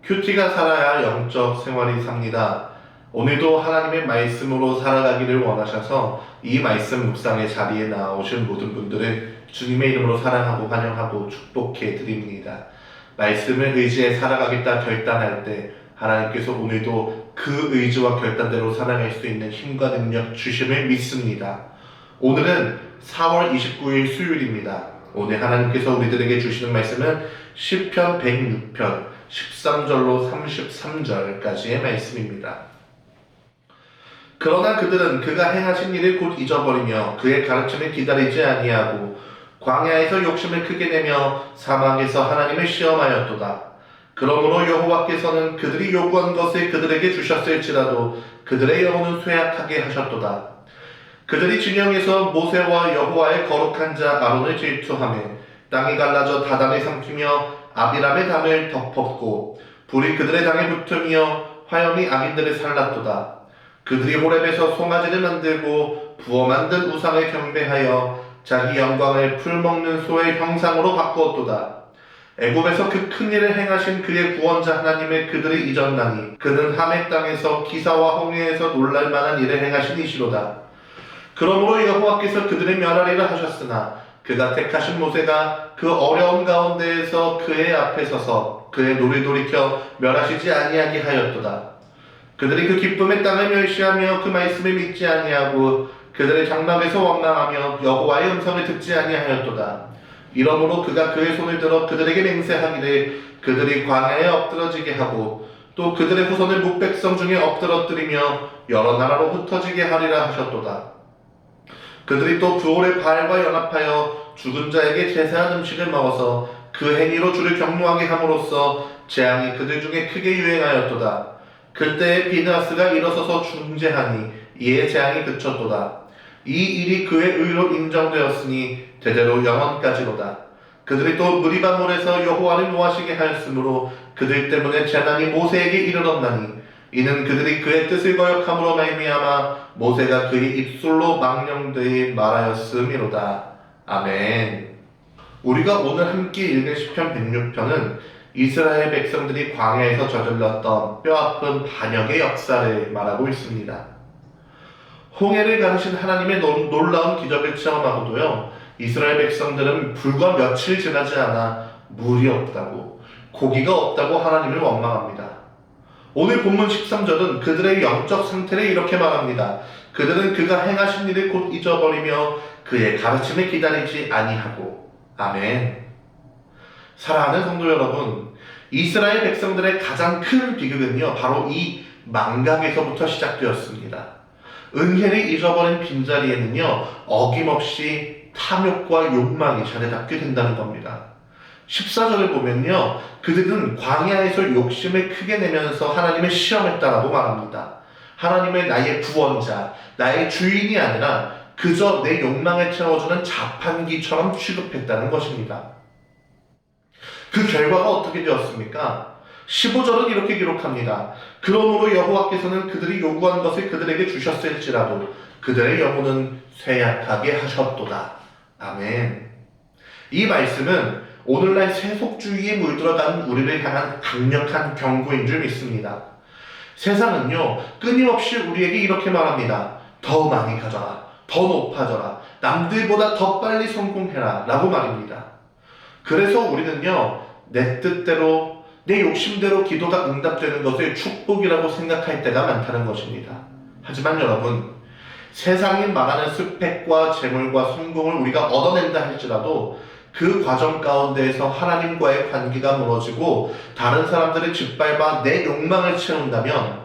큐티가 살아야 영적 생활이 삽니다. 오늘도 하나님의 말씀으로 살아가기를 원하셔서 이 말씀 묵상의 자리에 나오신 모든 분들을 주님의 이름으로 사랑하고 환영하고 축복해 드립니다. 말씀을 의지해 살아가겠다 결단할 때 하나님께서 오늘도 그 의지와 결단대로 살아갈 수 있는 힘과 능력 주심을 믿습니다. 오늘은 4월 29일 수요일입니다. 오늘 하나님께서 우리들에게 주시는 말씀은 시편 106편 13절로 33절까지의 말씀입니다. 그러나 그들은 그가 행하신 일을 곧 잊어버리며 그의 가르침을 기다리지 아니하고 광야에서 욕심을 크게 내며 사막에서 하나님을 시험하였도다. 그러므로 여호와께서는 그들이 요구한 것을 그들에게 주셨을지라도 그들의 영혼은 쇠약하게 하셨도다. 그들이 진영에서 모세와 여호와의 거룩한 자 아론을 질투하며 땅이 갈라져 다단을 삼키며 아비람의 담을 덮었고 불이 그들의 당에 붙으며 화염이 악인들을 살랐도다. 그들이 호렙에서 송아지를 만들고 부어 만든 우상을 경배하여 자기 영광을 풀먹는 소의 형상으로 바꾸었도다. 애굽에서 그 큰 일을 행하신 그의 구원자 하나님을 그들이 잊었나니 그는 하멜 땅에서 기사와 홍해에서 놀랄만한 일을 행하신 이시로다. 그러므로 여호와께서 그들을 멸하리라 하셨으나 그가 택하신 모세가 그 어려운 가운데에서 그의 앞에 서서 그의 노를 돌이켜 멸하시지 아니하게 하였도다. 그들이 그 기쁨의 땅을 멸시하며 그 말씀을 믿지 아니하고 그들의 장막에서 원망하며 여호와의 음성을 듣지 아니하였도다. 이러므로 그가 그의 손을 들어 그들에게 맹세하기를 그들이 광야에 엎드러지게 하고 또 그들의 후손을 묵백성 중에 엎드러뜨리며 여러 나라로 흩어지게 하리라 하셨도다. 그들이 또 부올의 바알과 연합하여 죽은 자에게 제사한 음식을 먹어서 그 행위로 주를 경노하게 함으로써 재앙이 그들 중에 크게 유행하였도다. 그때에 비느하스가 일어서서 중재하니 이에 재앙이 그쳤도다. 이 일이 그의 의로 인정되었으니 대대로 영원까지로다. 그들이 또 무리바몰에서 여호와를 노하시게 하였으므로 그들 때문에 재난이 모세에게 이르렀나니 이는 그들이 그의 뜻을 거역함으로 말미암아 모세가 그의 입술로 망령되이 말하였음이로다. 아멘. 우리가 오늘 함께 읽은 시편 106편은 이스라엘 백성들이 광야에서 저질렀던 뼈아픈 반역의 역사를 말하고 있습니다. 홍해를 가르신 하나님의 놀라운 기적을 체험하고도요, 이스라엘 백성들은 불과 며칠 지나지 않아 물이 없다고, 고기가 없다고 하나님을 원망합니다. 오늘 본문 13절은 그들의 영적 상태를 이렇게 말합니다. 그들은 그가 행하신 일을 곧 잊어버리며 그의 가르침을 기다리지 아니하고. 아멘. 사랑하는 성도 여러분, 이스라엘 백성들의 가장 큰 비극은요, 바로 이 망각에서부터 시작되었습니다. 은혜를 잊어버린 빈자리에는요, 어김없이 탐욕과 욕망이 자리 잡게 된다는 겁니다. 14절을 보면요, 그들은 광야에서 욕심을 크게 내면서 하나님을 시험했다라고 말합니다. 하나님을 나의 구원자, 나의 주인이 아니라 그저 내 욕망을 채워주는 자판기처럼 취급했다는 것입니다. 그 결과가 어떻게 되었습니까? 15절은 이렇게 기록합니다. 그러므로 여호와께서는 그들이 요구한 것을 그들에게 주셨을지라도 그들의 영혼은 쇠약하게 하셨도다. 아멘. 이 말씀은 오늘날 세속주의에 물들어가는 우리를 향한 강력한 경고인 줄 믿습니다. 세상은요, 끊임없이 우리에게 이렇게 말합니다. 더 많이 가져라, 더 높아져라, 남들보다 더 빨리 성공해라 라고 말입니다. 그래서 우리는요, 내 뜻대로, 내 욕심대로 기도가 응답되는 것을 축복이라고 생각할 때가 많다는 것입니다. 하지만 여러분, 세상이 말하는 스펙과 재물과 성공을 우리가 얻어낸다 할지라도 그 과정 가운데에서 하나님과의 관계가 무너지고 다른 사람들을 짓밟아 내 욕망을 채운다면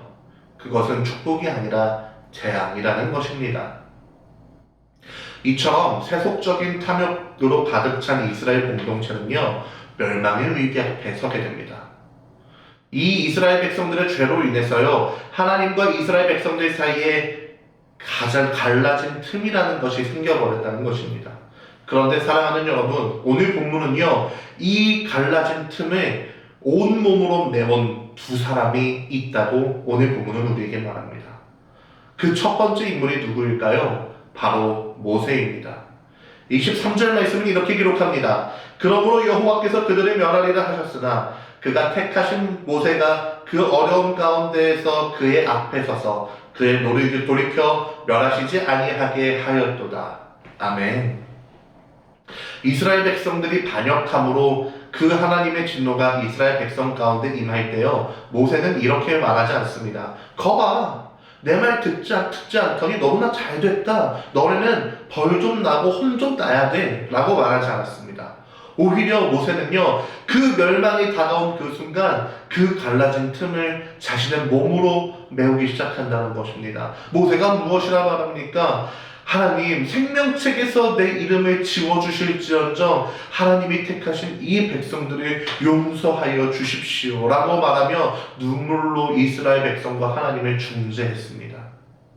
그것은 축복이 아니라 재앙이라는 것입니다. 이처럼 세속적인 탐욕으로 가득 찬 이스라엘 공동체는요, 멸망의 위기 앞에 서게 됩니다. 이 이스라엘 백성들의 죄로 인해서요, 하나님과 이스라엘 백성들 사이에 가장 갈라진 틈이라는 것이 생겨버렸다는 것입니다. 그런데 사랑하는 여러분, 오늘 본문은요, 이 갈라진 틈에 온몸으로 메운 두 사람이 있다고 오늘 본문은 우리에게 말합니다. 그 첫 번째 인물이 누구일까요? 바로 모세입니다. 23절 말씀은 이렇게 기록합니다. 그러므로 여호와께서 그들을 멸하리라 하셨으나 그가 택하신 모세가 그 어려움 가운데에서 그의 앞에 서서 그의 노를 돌이켜 멸하시지 아니하게 하였도다. 아멘. 이스라엘 백성들이 반역함으로 그 하나님의 진노가 이스라엘 백성 가운데 임할 때요, 모세는 이렇게 말하지 않습니다. 거봐, 내 말 듣지 않더니 너무나 잘 됐다. 너네는 벌 좀 나고 혼 좀 나야 돼 라고 말하지 않았습니다. 오히려 모세는요, 그 멸망이 다가온 그 순간 그 갈라진 틈을 자신의 몸으로 메우기 시작한다는 것입니다. 모세가 무엇이라 말합니까? 하나님, 생명책에서 내 이름을 지워주실지언정 하나님이 택하신 이 백성들을 용서하여 주십시오 라고 말하며 눈물로 이스라엘 백성과 하나님을 중재했습니다.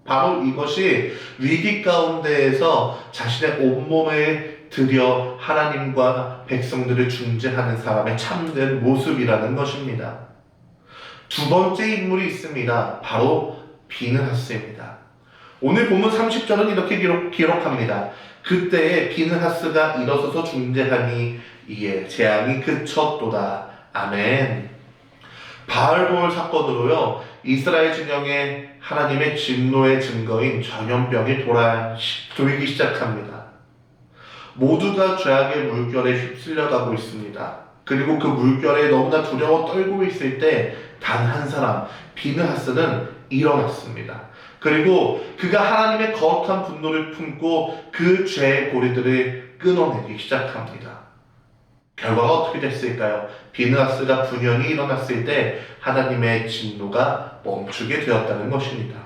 바로 이것이 위기 가운데에서 자신의 온몸을 들여 하나님과 백성들을 중재하는 사람의 참된 모습이라는 것입니다. 두 번째 인물이 있습니다. 바로 비느하스입니다. 오늘 본문 30절은 이렇게 기록합니다. 그때에 비느하스가 일어서서 중재하니 이에 재앙이 그쳤도다. 아멘. 바알볼 사건으로요, 이스라엘 진영에 하나님의 진노의 증거인 전염병이 돌기 시작합니다. 모두가 죄악의 물결에 휩쓸려가고 있습니다. 그리고 그 물결에 너무나 두려워 떨고 있을 때 단 한 사람, 비느하스는 일어났습니다. 그리고 그가 하나님의 거룩한 분노를 품고 그 죄의 고리들을 끊어내기 시작합니다. 결과가 어떻게 됐을까요? 비느하스가 분연히 일어났을 때 하나님의 진노가 멈추게 되었다는 것입니다.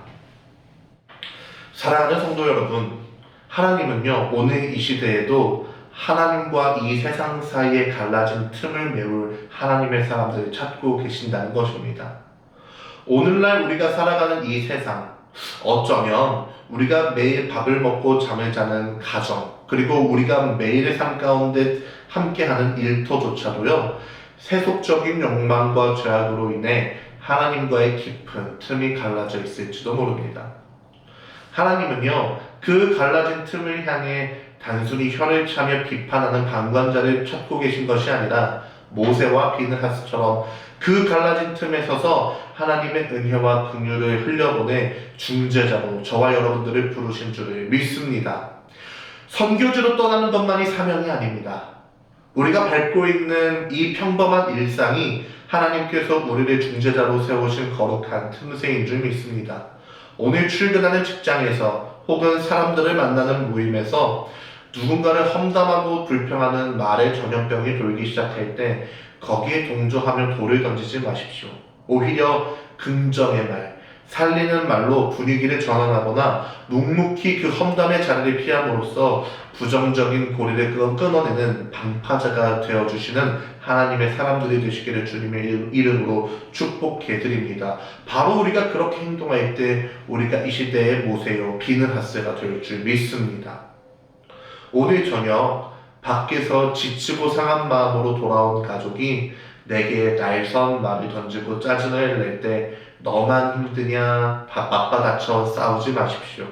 사랑하는 성도 여러분, 하나님은요, 오늘 이 시대에도 하나님과 이 세상 사이에 갈라진 틈을 메울 하나님의 사람들을 찾고 계신다는 것입니다. 오늘날 우리가 살아가는 이 세상, 어쩌면 우리가 매일 밥을 먹고 잠을 자는 가정, 그리고 우리가 매일의 삶 가운데 함께하는 일터조차도요, 세속적인 욕망과 죄악으로 인해 하나님과의 깊은 틈이 갈라져 있을지도 모릅니다. 하나님은요, 그 갈라진 틈을 향해 단순히 혀를 차며 비판하는 방관자를 찾고 계신 것이 아니라 모세와 비느하스처럼 그 갈라진 틈에 서서 하나님의 은혜와 긍휼을 흘려보내 중재자로 저와 여러분들을 부르신 줄을 믿습니다. 선교지로 떠나는 것만이 사명이 아닙니다. 우리가 밟고 있는 이 평범한 일상이 하나님께서 우리를 중재자로 세우신 거룩한 틈새인 줄 믿습니다. 오늘 출근하는 직장에서 혹은 사람들을 만나는 모임에서 누군가를 험담하고 불평하는 말의 전염병이 돌기 시작할 때 거기에 동조하며 돌을 던지지 마십시오. 오히려 긍정의 말, 살리는 말로 분위기를 전환하거나 묵묵히 그 험담의 자리를 피함으로써 부정적인 고리를 끊어내는 방파제가 되어주시는 하나님의 사람들이 되시기를 주님의 이름으로 축복해 드립니다. 바로 우리가 그렇게 행동할 때 우리가 이 시대의 모세요 비느하스가 될 줄 믿습니다. 오늘 저녁 밖에서 지치고 상한 마음으로 돌아온 가족이 내게 날선 말을 던지고 짜증을 낼 때 너만 힘드냐 맞받아쳐 싸우지 마십시오.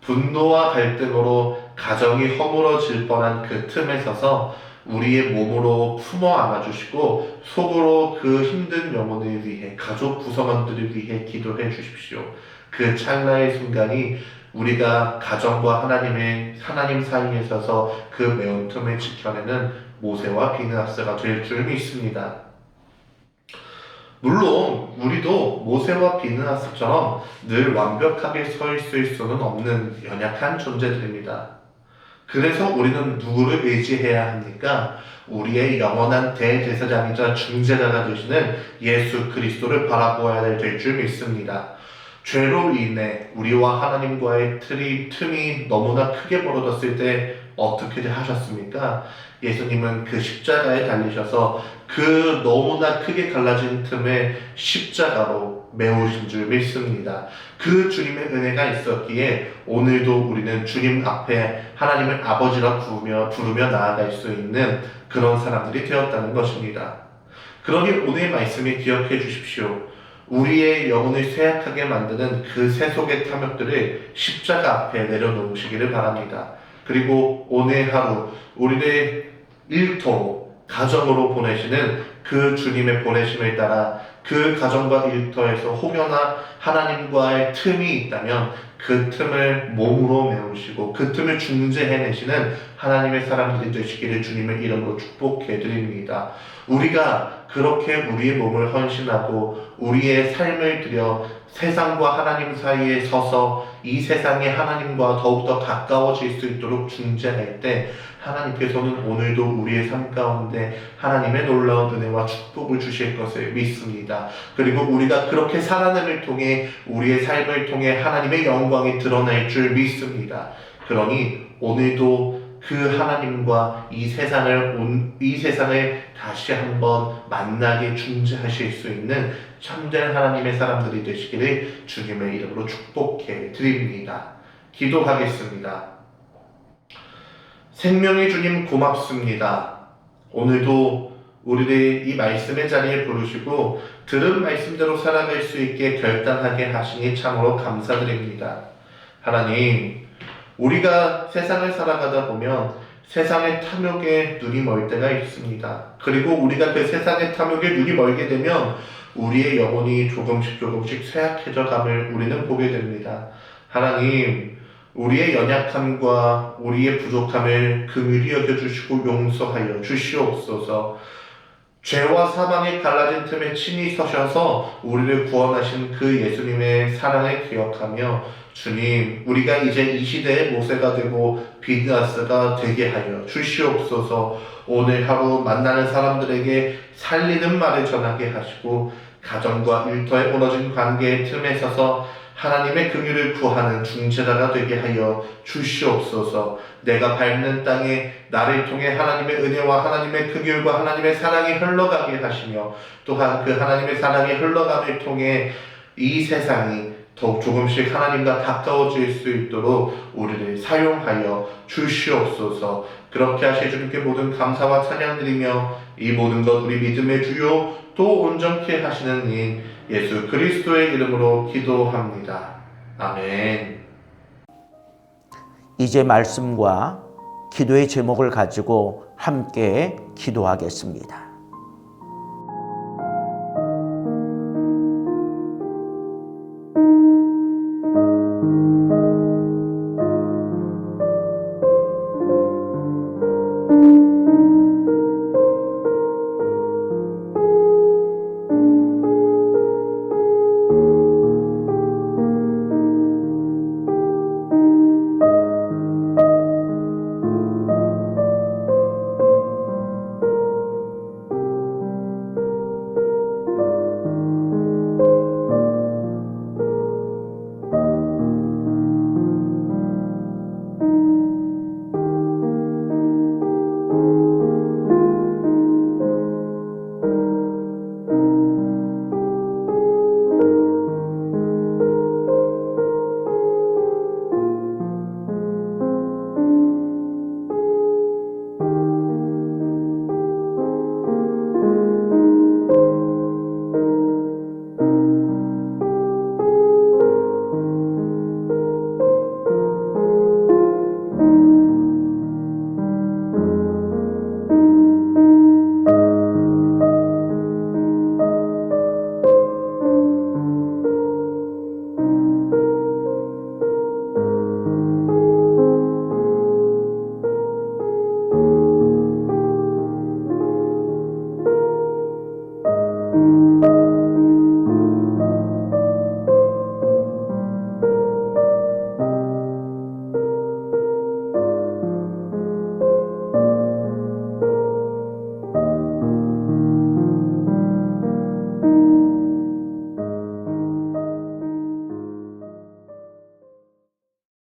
분노와 갈등으로 가정이 허물어질 뻔한 그 틈에 서서 우리의 몸으로 품어 안아주시고 속으로 그 힘든 영혼을 위해 가족 구성원들을 위해 기도해 주십시오. 그 찰나의 순간이 우리가 가정과 하나님 사이에 있어서 그 매운 틈을 지켜내는 모세와 비느하스가 될 줄 믿습니다. 물론 우리도 모세와 비느하스처럼 늘 완벽하게 서 있을 수는 없는 연약한 존재들입니다. 그래서 우리는 누구를 의지해야 합니까? 우리의 영원한 대제사장이자 중재자가 되시는 예수 그리스도를 바라보아야 될 줄 믿습니다. 죄로 인해 우리와 하나님과의 틈이 너무나 크게 벌어졌을 때 어떻게 하셨습니까? 예수님은 그 십자가에 달리셔서 그 너무나 크게 갈라진 틈에 십자가로 메우신 줄 믿습니다. 그 주님의 은혜가 있었기에 오늘도 우리는 주님 앞에 하나님을 아버지라 부르며 나아갈 수 있는 그런 사람들이 되었다는 것입니다. 그러니 오늘 말씀을 기억해 주십시오. 우리의 영혼을 쇠약하게 만드는 그 세속의 탐욕들을 십자가 앞에 내려놓으시기를 바랍니다. 그리고 오늘 하루 우리를 일터로, 가정으로 보내시는 그 주님의 보내심을 따라 그 가정과 일터에서 혹여나 하나님과의 틈이 있다면 그 틈을 몸으로 메우시고 그 틈을 중재해내시는 하나님의 사람들이 되시기를 주님의 이름으로 축복해 드립니다. 우리가 그렇게 우리의 몸을 헌신하고 우리의 삶을 들여 세상과 하나님 사이에 서서 이 세상에 하나님과 더욱더 가까워질 수 있도록 중재할 때 하나님께서는 오늘도 우리의 삶 가운데 하나님의 놀라운 은혜와 축복을 주실 것을 믿습니다. 그리고 우리가 그렇게 살아남을 통해 우리의 삶을 통해 하나님의 영광이 드러날 줄 믿습니다. 그러니 오늘도 그 하나님과 이 세상을 다시 한번 만나게 중재하실 수 있는 참된 하나님의 사람들이 되시기를 주님의 이름으로 축복해 드립니다. 기도하겠습니다. 생명의 주님 고맙습니다. 오늘도 우리를 이 말씀의 자리에 부르시고 들은 말씀대로 살아갈 수 있게 결단하게 하시니 참으로 감사드립니다. 하나님, 우리가 세상을 살아가다 보면 세상의 탐욕에 눈이 멀 때가 있습니다. 그리고 우리가 그 세상의 탐욕에 눈이 멀게 되면 우리의 영혼이 조금씩 쇠약해져 감을 우리는 보게 됩니다. 하나님, 우리의 연약함과 우리의 부족함을 긍휼히 여겨주시고 용서하여 주시옵소서. 죄와 사망의 갈라진 틈에 친히 서셔서 우리를 구원하신 그 예수님의 사랑을 기억하며 주님, 우리가 이제 이 시대의 모세가 되고 비드아스가 되게 하여 주시옵소서. 오늘 하루 만나는 사람들에게 살리는 말을 전하게 하시고 가정과 일터에 무너진 관계의 틈에 서서 하나님의 긍휼을 구하는 중재자가 되게 하여 주시옵소서. 내가 밟는 땅에 나를 통해 하나님의 은혜와 하나님의 긍휼과 하나님의 사랑이 흘러가게 하시며 또한 그 하나님의 사랑이 흘러감을 통해 이 세상이 더욱 조금씩 하나님과 가까워질 수 있도록 우리를 사용하여 주시옵소서. 그렇게 하실 주님께 모든 감사와 찬양드리며 이 모든 것 우리 믿음의 주요 또 온전케 하시는 인 예수 그리스도의 이름으로 기도합니다. 아멘. 이제 말씀과 기도의 제목을 가지고 함께 기도하겠습니다.